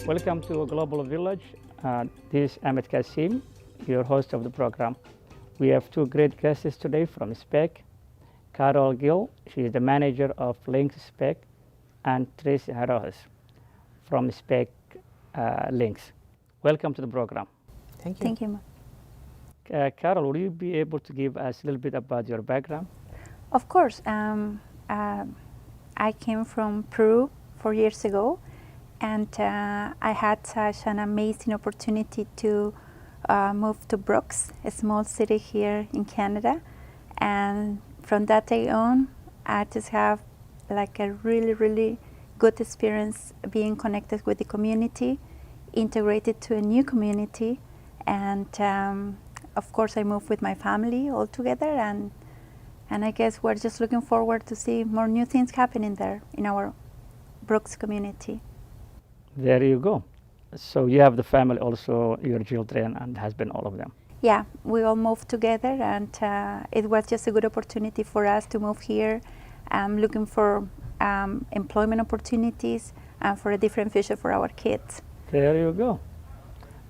Welcome to Global Village. This is Ahmed Kasim, your host of the program. We have two great guests today from SPEC. Carol Gill, she is the manager of Links SPEC, and Tracy Harojas from SPEC Links. Welcome to the program. Thank you. Thank you. Carol, would you be able to give us a little bit about your background? Of course. I came from Peru 4 years ago, and I had such an amazing opportunity to move to Brooks, a small city here in Canada. And from that day on, I just have like a really, really good experience being connected with the community, integrated to a new community, and of course I moved with my family all together, and I guess we're just looking forward to see more new things happening there in our Brooks community. There you go. So you have the family also, your children and husband, all of them. Yeah, we all moved together, and it was just a good opportunity for us to move here, looking for employment opportunities and for a different future for our kids. There you go.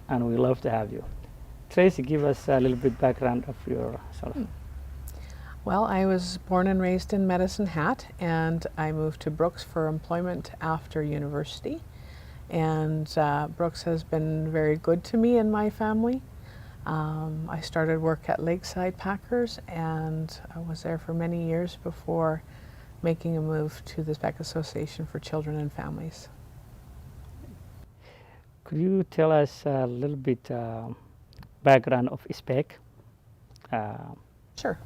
And we love to have you. Tracy, give us a little bit background of yourself. Well, I was born and raised in Medicine Hat, and I moved to Brooks for employment after university. And Brooks has been very good to me and my family. I started work at Lakeside Packers, and I was there for many years before making a move to the SPEC Association for Children and Families. Could you tell us a little bit background of SPEC? Sure.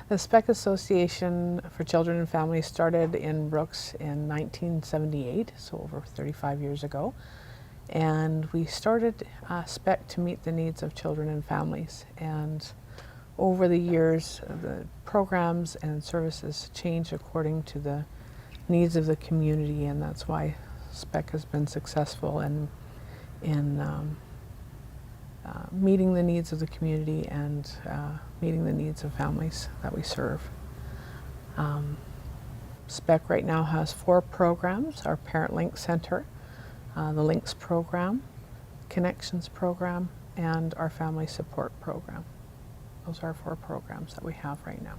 The SPEC Association for Children and Families started in Brooks in 1978, so over 35 years ago. And we started SPEC to meet the needs of children and families. And over the years, the programs and services change according to the needs of the community, and that's why SPEC has been successful in meeting the needs of the community and meeting the needs of families that we serve. SPEC right now has 4 programs: our Parent Link Center, the Links program, Connections program, and our Family Support program. Those are our 4 programs that we have right now.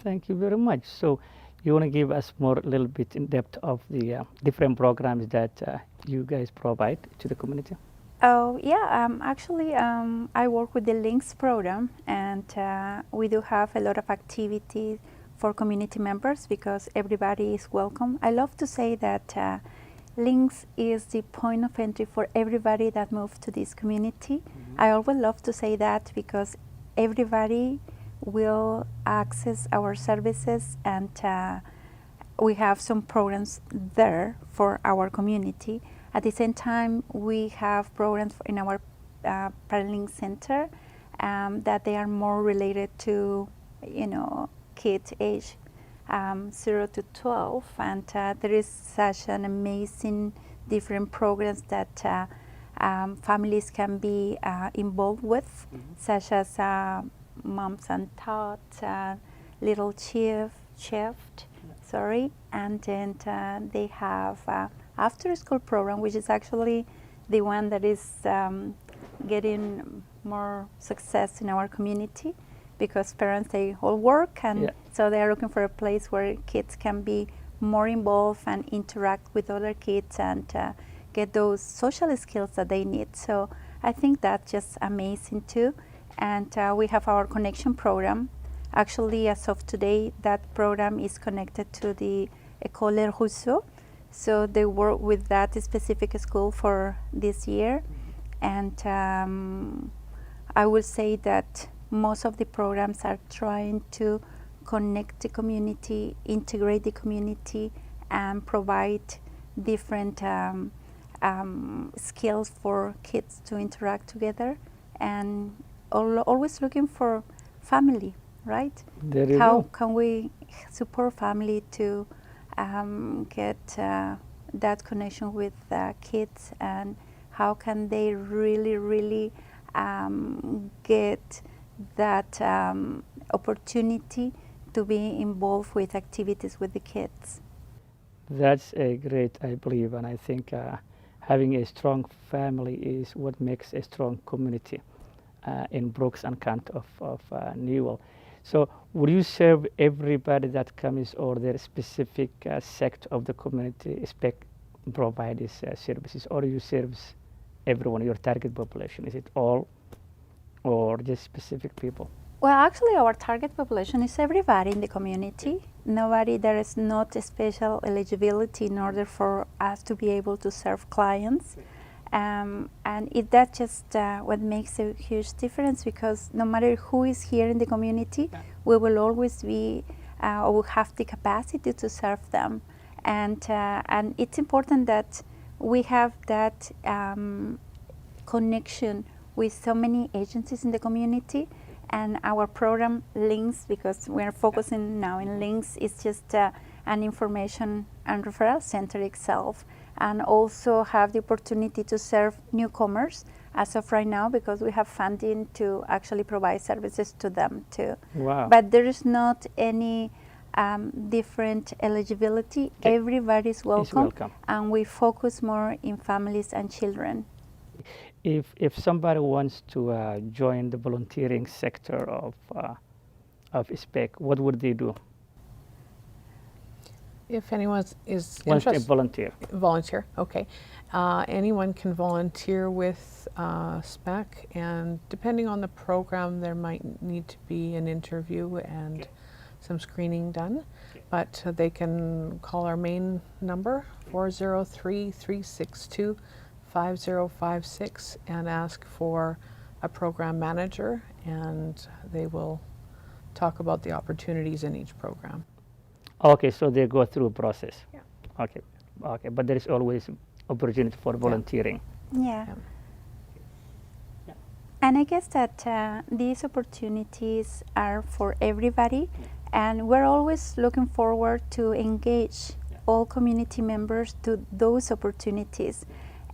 Thank you very much. So you want to give us more, a little bit in depth of the different programs that you guys provide to the community? Oh, yeah, actually I work with the Links program, and we do have a lot of activities for community members because everybody is welcome. I love to say that Links is the point of entry for everybody that moved to this community. I always love to say that because everybody will access our services, and we have some programs there for our community. At the same time, we have programs in our Parent Link Center that they are more related to, kids age 0 to 12, and there is such an amazing different programs that families can be involved with, such as Moms and Tots, Little Chef, and then they have after-school program, which is actually the one that is getting more success in our community because parents, they all work, and so they are looking for a place where kids can be more involved and interact with other kids and get those social skills that they need. So I think that's just amazing too. And we have our connection program. Actually, as of today, that program is connected to the École Les Rousseau. So they work with that specific school for this year. And I would say that most of the programs are trying to connect the community, integrate the community, and provide different skills for kids to interact together, and always looking for family, right? How can we support family to get that connection with kids, and how can they really get that opportunity to be involved with activities with the kids? That's a great, I believe, and I think having a strong family is what makes a strong community in Brooks and Kent of Newell. So would you serve everybody that comes, or there is specific sect of the community SPEC provide these services, or you serve everyone, your target population? Is it all or just specific people? Well, actually, our target population is everybody in the community. Nobody, there is not a special eligibility in order for us to be able to serve clients. And that's just what makes a huge difference, because no matter who is here in the community, we will always be or will have the capacity to serve them. And it's important that we have that connection with so many agencies in the community. And our program Links, because we're focusing now in Links, is just an information and referral center itself, and also have the opportunity to serve newcomers as of right now, because we have funding to actually provide services to them too. Wow. But there is not any different eligibility. Okay. Everybody is welcome, welcome. and we focus more in families and children. If somebody wants to join the volunteering sector of SPEC, what would they do? If anyone is Wants to interested, volunteer. okay. Anyone can volunteer with SPEC, and depending on the program, there might need to be an interview and some screening done. But they can call our main number, 403-362-5056, and ask for a program manager, and they will talk about the opportunities in each program. Okay, so they go through a process. Yeah. Okay, but there is always opportunity for volunteering. Yeah. Yeah. And I guess that these opportunities are for everybody, and we're always looking forward to engage all community members to those opportunities.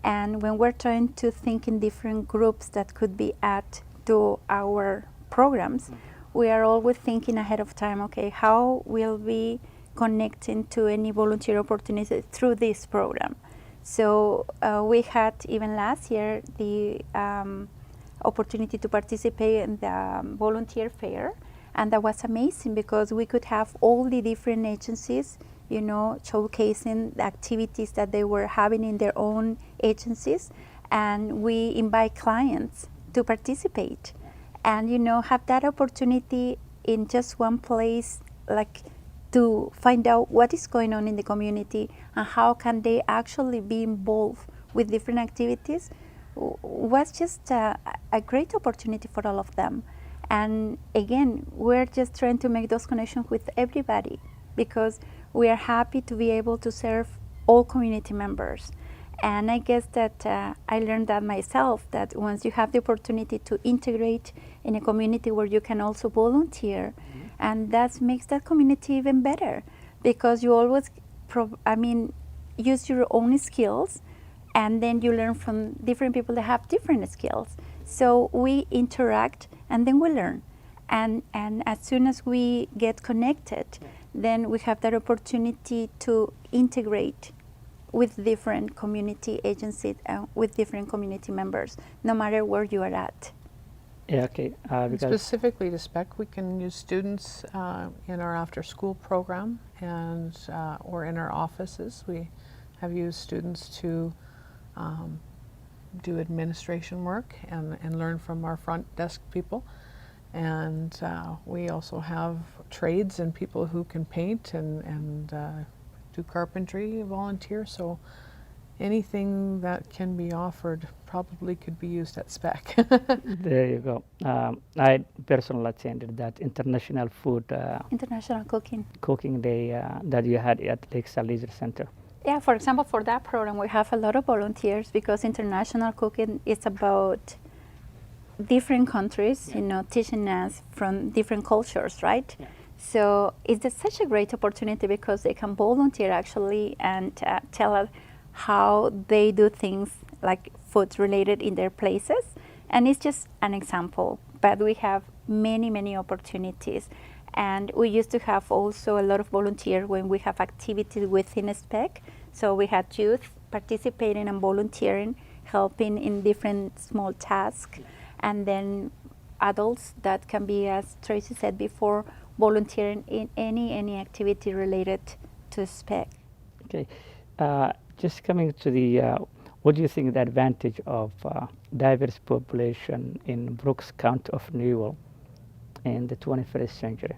And when we're trying to think in different groups that could be added to our programs, we are always thinking ahead of time, okay, how will we connecting to any volunteer opportunity through this program? So we had even last year the opportunity to participate in the volunteer fair, and that was amazing because we could have all the different agencies, you know, showcasing the activities that they were having in their own agencies, and we invite clients to participate and, you know, have that opportunity in just one place, like to find out what is going on in the community and how can they actually be involved with different activities was just a great opportunity for all of them. And again, we're just trying to make those connections with everybody because we are happy to be able to serve all community members. And I guess that I learned that myself, that once you have the opportunity to integrate in a community where you can also volunteer, and that makes that community even better because you always, use your own skills, and then you learn from different people that have different skills. So we interact and then we learn. And as soon as we get connected, then we have that opportunity to integrate with different community agencies and with different community members, no matter where you are at. Yeah, okay. Specifically to SPEC, we can use students in our after-school program and or in our offices. We have used students to do administration work and learn from our front desk people. And we also have trades and people who can paint and do carpentry volunteer. So anything that can be offered probably could be used at SPEC. There you go. I personally attended that international food International cooking day that you had at Lakeside Leisure Center. Yeah, for example, for that program, we have a lot of volunteers because international cooking is about different countries, you know, teaching us from different cultures, right? Yeah. So it's such a great opportunity because they can volunteer actually and tell us how they do things like food related in their places. And it's just an example, but we have many, many opportunities. And we used to have also a lot of volunteers when we have activities within SPEC. So we had youth participating and volunteering, helping in different small tasks, and then adults that can be, as Tracy said before, volunteering in any activity related to SPEC. Okay, just coming to the, what do you think the advantage of diverse population in Brooks County of Newell in the 21st century?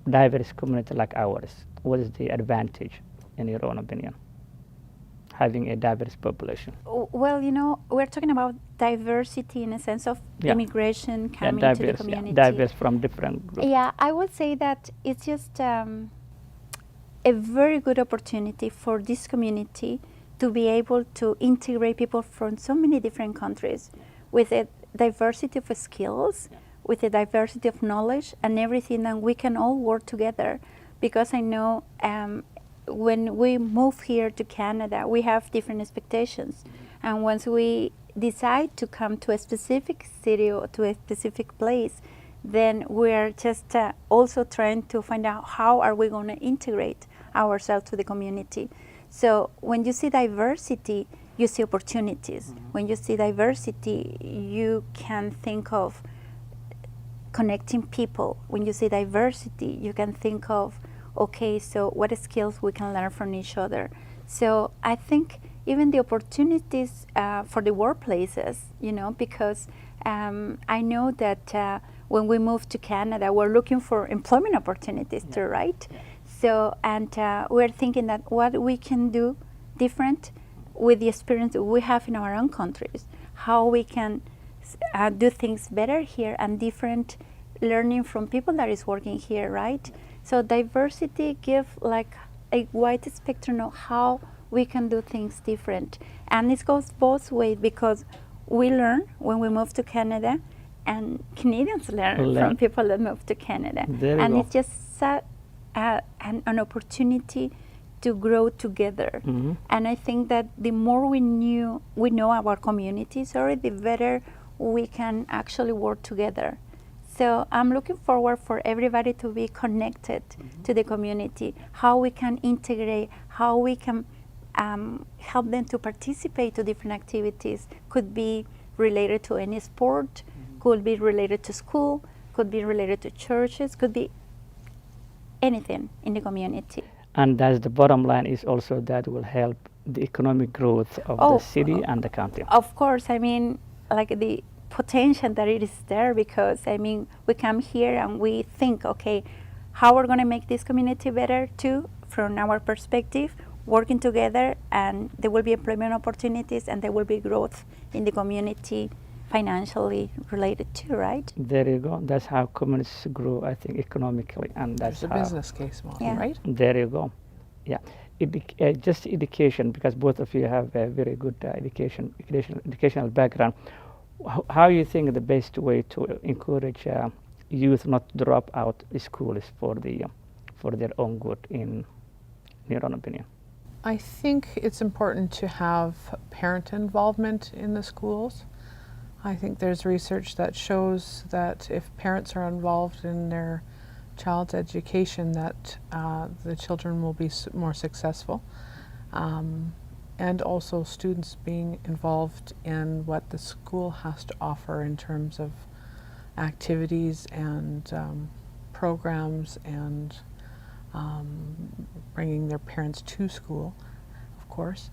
Diverse community like ours, what is the advantage in your own opinion, having a diverse population? Well, you know, we're talking about diversity in a sense of immigration coming diverse, to the community. Diverse from different groups. Yeah, I would say that it's just a very good opportunity for this community to be able to integrate people from so many different countries with a diversity of skills, with a diversity of knowledge and everything, and we can all work together. Because I know when we move here to Canada, we have different expectations. And once we decide to come to a specific city or to a specific place, then we're just also trying to find out how are we going to integrate ourselves to the community. So when you see diversity, you see opportunities. When you see diversity, you can think of connecting people. When you see diversity, you can think of, okay, so what skills we can learn from each other. So I think even the opportunities for the workplaces, you know, because I know that when we move to Canada, we're looking for employment opportunities too, right? So, and we're thinking that what we can do different with the experience that we have in our own countries, how we can do things better here and different learning from people that is working here, right? So diversity give like a wide spectrum of how we can do things different. And this goes both ways because we learn when we move to Canada and Canadians learn from people that move to Canada. And it's just an opportunity to grow together. And I think that the more we know our communities, the better we can actually work together. So I'm looking forward for everybody to be connected to the community, how we can integrate, how we can help them to participate to different activities. Could be related to any sport, could be related to school, could be related to churches, could be anything in the community. And that's the bottom line is also that will help the economic growth of the city and the county. Of course, I mean, like the potential that it is there, because I mean, we come here and we think, okay, how we're going to make this community better too, from our perspective, working together, and there will be employment opportunities and there will be growth in the community financially related too, right? There you go. That's how communities grow, I think, economically, and that's There's a business case model, right? There you go. Yeah. Just education, because both of you have a very good educational background. How you think the best way to encourage youth not to drop out school is for their own good, in your own opinion? I think it's important to have parent involvement in the schools. I think there's research that shows that if parents are involved in their child's education, that the children will be more successful. And also students being involved in what the school has to offer in terms of activities and programs, and bringing their parents to school, of course.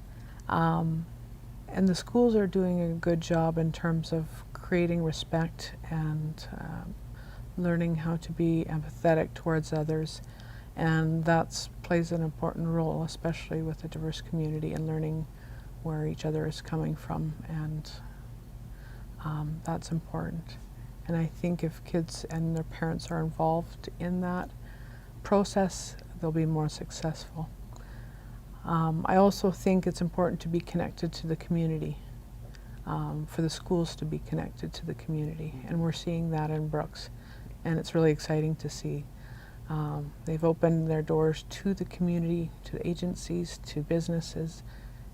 And the schools are doing a good job in terms of creating respect and learning how to be empathetic towards others. And that plays an important role, especially with a diverse community, and learning where each other is coming from. And that's important. And I think if kids and their parents are involved in that process, they'll be more successful. I also think it's important to be connected to the community, for the schools to be connected to the community. And we're seeing that in Brooks. And it's really exciting to see. They've opened their doors to the community, to agencies, to businesses,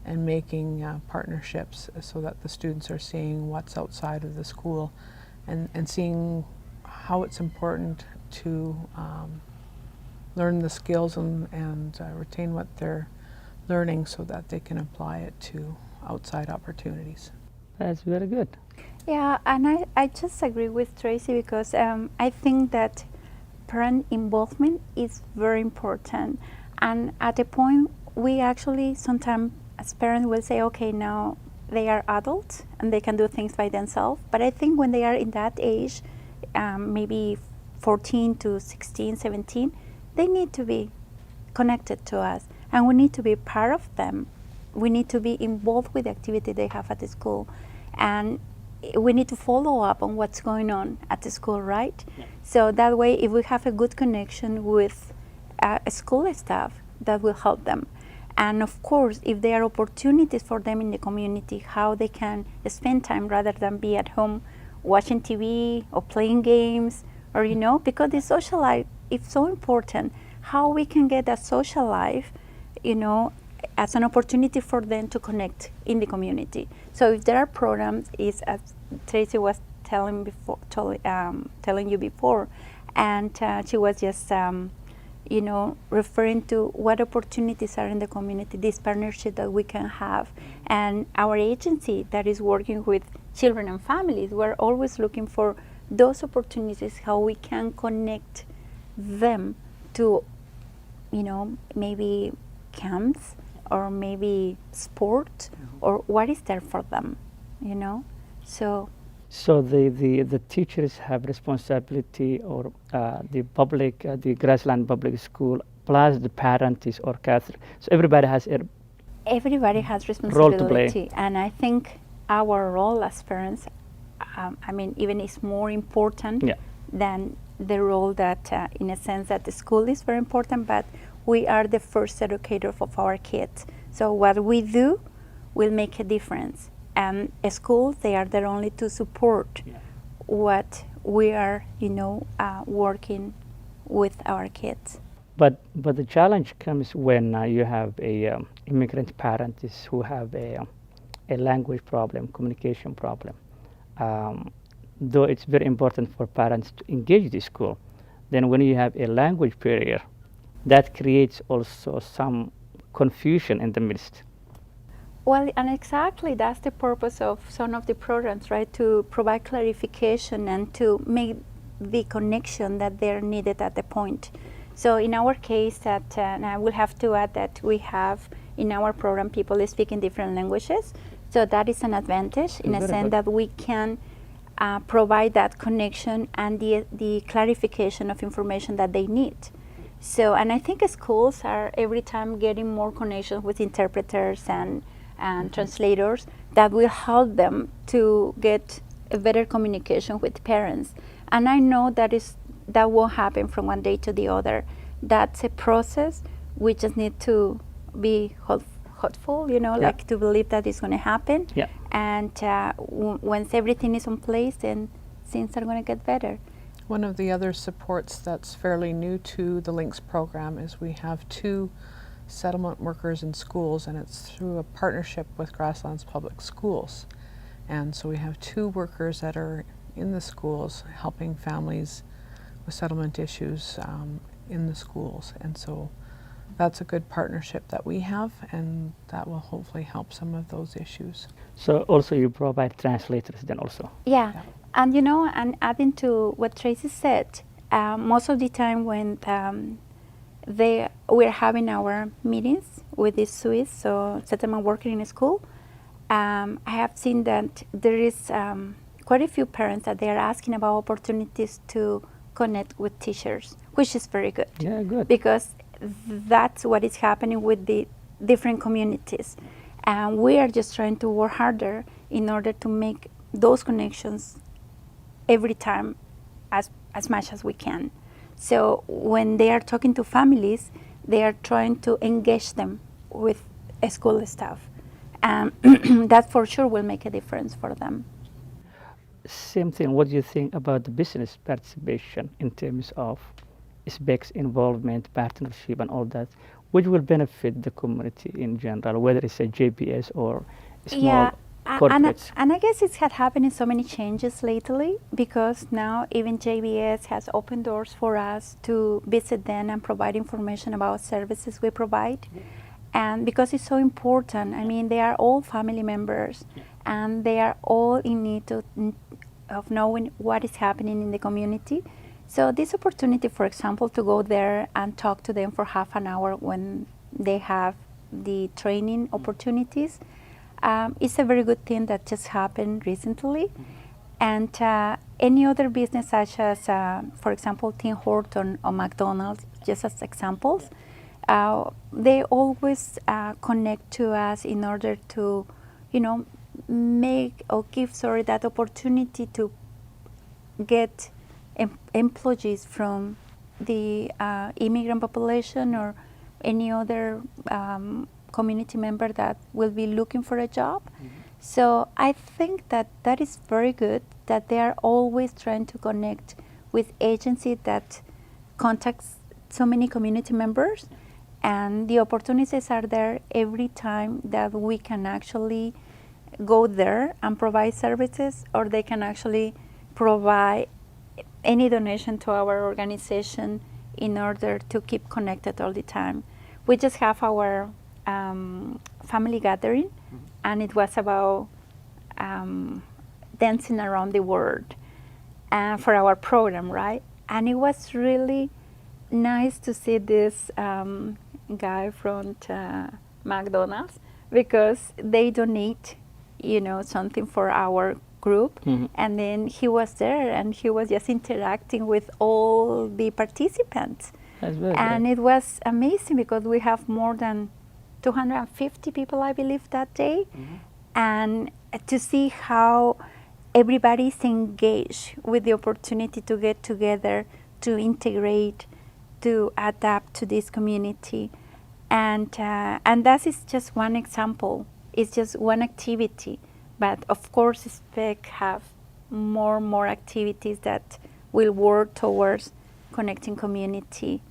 and making partnerships so that the students are seeing what's outside of the school, and seeing how it's important to learn the skills and retain what they're learning so that they can apply it to outside opportunities. That's very good. Yeah, and I just agree with Tracy because I think that parent involvement is very important. And at a point, we actually sometimes as parents will say, okay, now they are adults and they can do things by themselves. But I think when they are in that age, maybe 14 to 16, 17, they need to be connected to us and we need to be part of them. We need to be involved with the activity they have at the school. And we need to follow up on what's going on at the school, right? Yeah. So that way, if we have a good connection with school staff, that will help them. And of course, if there are opportunities for them in the community, how they can spend time rather than be at home watching TV or playing games, or because the social life is so important. How we can get that social life, as an opportunity for them to connect in the community. So if there are programs, is as Tracy was telling you before, and she was just referring to what opportunities are in the community, this partnership that we can have, and our agency that is working with children and families. We're always looking for those opportunities, how we can connect them to, maybe camps or maybe sport, or what is there for them, So the teachers have responsibility, or the Grassland Public School, plus the parent is or Catholic. So everybody has responsibility role to play. And I think our role as parents, even is more important than the role that, in a sense, that the school is very important, but we are the first educator of our kids. So what we do will make a difference. And schools, they are there only to support what we are, working with our kids. But the challenge comes when you have a immigrant parents who have a language problem, communication problem. Though it's very important for parents to engage the school, then when you have a language barrier, that creates also some confusion in the midst. Well, and exactly that's the purpose of some of the programs, right? To provide clarification and to make the connection that they're needed at the point. So in our case, and I will have to add that we have in our program people speaking different languages. So that is an advantage in a sense that we can provide that connection and the clarification of information that they need. So, and I think schools are every time getting more connections with interpreters and translators that will help them to get a better communication with parents. And I know that won't happen from one day to the other. That's a process. We just need to be hopeful, like to believe that it's going to happen. Yeah. And once everything is in place, then things are going to get better. One of the other supports that's fairly new to the LINKS program is we have 2 settlement workers in schools, and it's through a partnership with Grasslands Public Schools. And so we have 2 workers that are in the schools helping families with settlement issues in the schools. And so that's a good partnership that we have, and that will hopefully help some of those issues. So also you provide translators then also? Yeah. And and adding to what Tracy said, most of the time when we're having our meetings with the Swiss, so settlement worker in a school, I have seen that there is quite a few parents that they are asking about opportunities to connect with teachers, which is very good. Yeah, good. Because that's what is happening with the different communities. And we are just trying to work harder in order to make those connections every time as much as we can. So when they are talking to families, they are trying to engage them with school staff. And that for sure will make a difference for them. Same thing, what do you think about the business participation in terms of SBEC's involvement, partnership and all that, which will benefit the community in general, whether it's a JBS or small corporates? And I guess it's had happened so many changes lately, because now even JBS has opened doors for us to visit them and provide information about services we provide. And because it's so important, I mean, they are all family members, and they are all in need of knowing what is happening in the community. So this opportunity, for example, to go there and talk to them for half an hour when they have the training opportunities, is a very good thing that just happened recently. And any other business such as, for example, Tim Horton or McDonald's, just as examples, they always connect to us in order to, make or give, that opportunity to get employees from the immigrant population or any other community member that will be looking for a job. So I think that is very good, that they are always trying to connect with agencies that contacts so many community members, and the opportunities are there every time that we can actually go there and provide services, or they can actually provide any donation to our organization in order to keep connected all the time. We just have our family gathering, and it was about dancing around the world for our program, right? And it was really nice to see this guy from McDonald's, because they donate, something for our group, and then he was there and he was just interacting with all the participants. That's very And great. it was amazing because we have more than 250 people, I believe, that day. And to see how everybody is engaged with the opportunity to get together, to integrate, to adapt to this community. And that is just one example. It's just one activity. But of course, SPEC have more activities that will work towards connecting community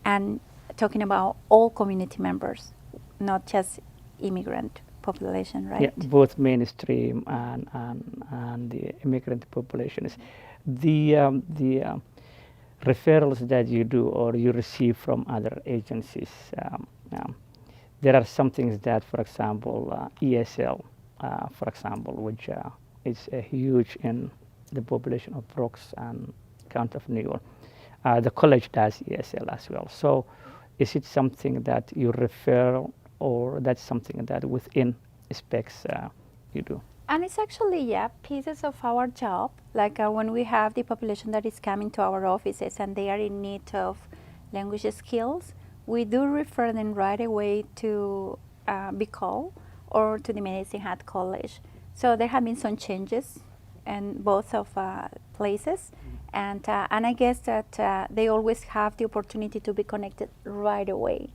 and talking about all community members, not just immigrant population, right? Yeah, both mainstream and the immigrant populations. The referrals that you do or you receive from other agencies, there are some things that, for example, ESL, for example, which is huge in the population of Brooks and County of New York. The college does ESL as well. So is it something that you refer, or that's something that within specs you do? And it's actually, pieces of our job. Like when we have the population that is coming to our offices and they are in need of language skills, we do refer them right away to BCOL or to the Medicine Hat College. So there have been some changes in both of places. And I guess that they always have the opportunity to be connected right away.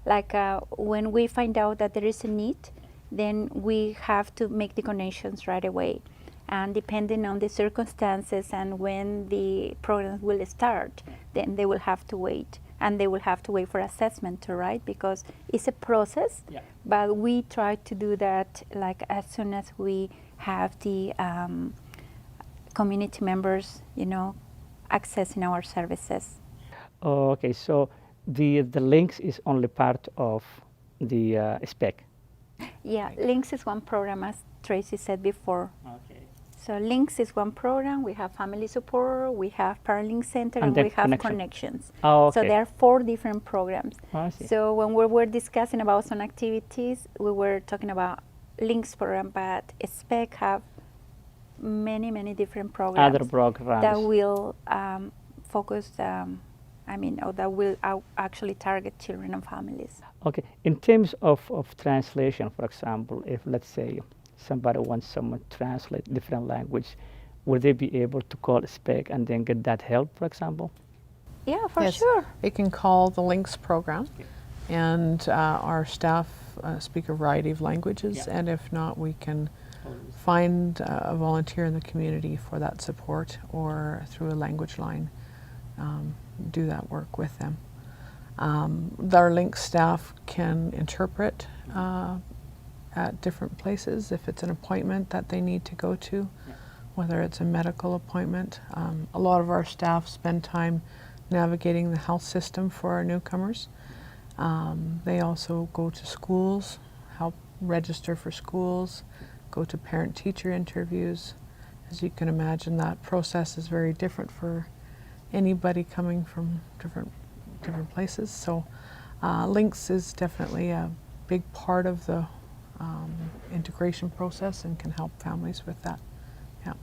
Like when we find out that there is a need, then we have to make the connections right away. And depending on the circumstances and when the program will start, then they will have to wait. And they will have to wait for assessment too, right? Because it's a process, but we try to do that like as soon as we have the community members, accessing our services. Okay, so the links is only part of the spec. Yeah, Links is one program, as Tracy said before. Okay. So Links is one program. We have family support, we have Paralink Center, and the we have connection. Connections. Oh, okay. So there are 4 different programs. Oh, I see. So when we were discussing about some activities, we were talking about Links program, but SPEC have many different programs. Other programs. That will focus, or that will actually target children and families. Okay, in terms of translation, for example, if let's say somebody wants someone to translate different language, would they be able to call SPEC and then get that help, for example? Yeah, for Yes, sure. they can call the Links program, and our staff speak a variety of languages, and if not, we can find a volunteer in the community for that support, or through a language line, do that work with them. Our Links staff can interpret at different places if it's an appointment that they need to go to, whether it's a medical appointment. A lot of our staff spend time navigating the health system for our newcomers. They also go to schools, help register for schools, go to parent-teacher interviews. As you can imagine, that process is very different for anybody coming from different places. So Links is definitely a big part of the integration process and can help families with that. Yeah.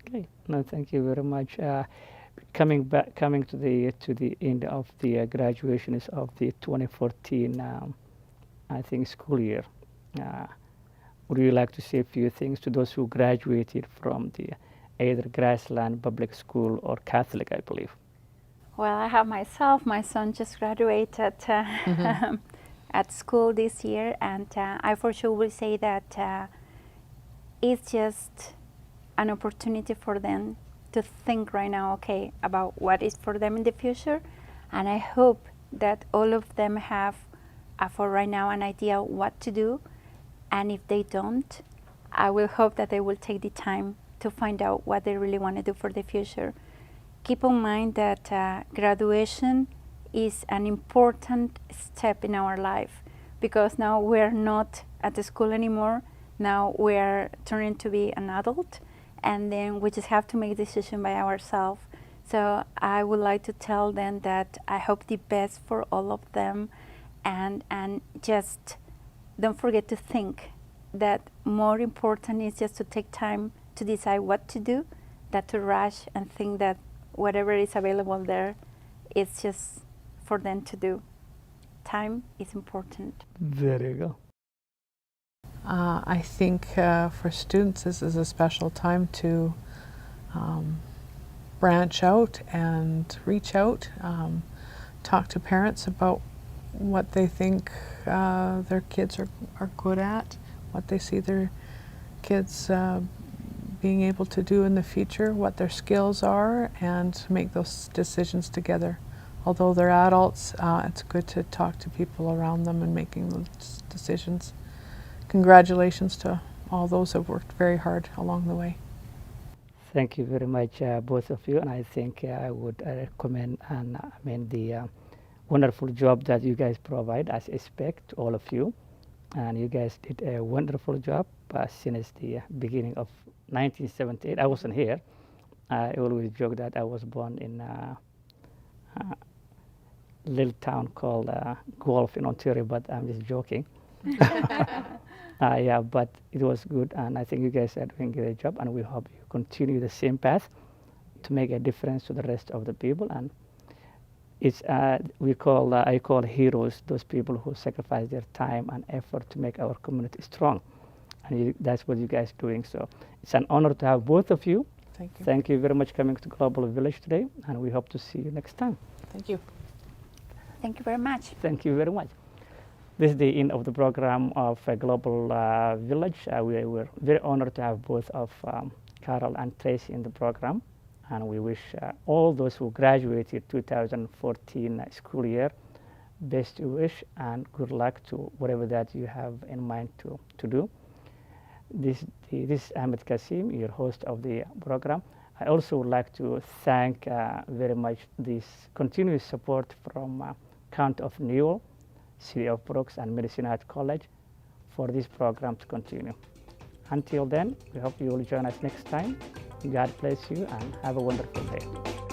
Okay. No, thank you very much. Coming to the end of the graduation is of the 2014, I think, school year. Would you like to say a few things to those who graduated from the either Grassland Public School or Catholic, I believe? Well, I have myself. My son just graduated at school this year, and I for sure will say that it's just an opportunity for them to think right now, okay, about what is for them in the future. And I hope that all of them have, for right now, an idea what to do. And if they don't, I will hope that they will take the time to find out what they really want to do for the future. Keep in mind that graduation is an important step in our life, because now we're not at the school anymore. Now we're turning to be an adult, and then we just have to make a decision by ourselves. So I would like to tell them that I hope the best for all of them, and just don't forget to think that more important is just to take time to decide what to do than to rush and think that whatever is available there is just for them to do. Time is important. There you go. I think for students this is a special time to branch out and reach out, talk to parents about what they think their kids are good at, what they see their kids being able to do in the future, what their skills are, and make those decisions together. Although they're adults, it's good to talk to people around them and making those decisions. Congratulations to all those who have worked very hard along the way. Thank you very much, both of you. And I think I would commend the wonderful job that you guys provide as SPEC to all of you. And you guys did a wonderful job since the beginning of 1978. I wasn't here. I always joke that I was born in a little town called Guelph in Ontario, but I'm just joking. Yeah, but it was good, and I think you guys are doing a great job, and we hope you continue the same path to make a difference to the rest of the people. And it's I call heroes those people who sacrifice their time and effort to make our community strong, and that's what you guys are doing. So it's an honor to have both of you. Thank you. Thank you very much coming to Global Village today, and we hope to see you next time. Thank you. Thank you very much. Thank you very much. This is the end of the program of Global Village. We were very honored to have both of Carol and Tracy in the program, and we wish all those who graduated 2014 school year best wish and good luck to whatever that you have in mind to do. This is Ahmed Kasim, your host of the program. I also would like to thank very much this continuous support from County of Newell, City of Brooks, and Medicine Hat College for this program to continue. Until then, we hope you will join us next time. God bless you and have a wonderful day.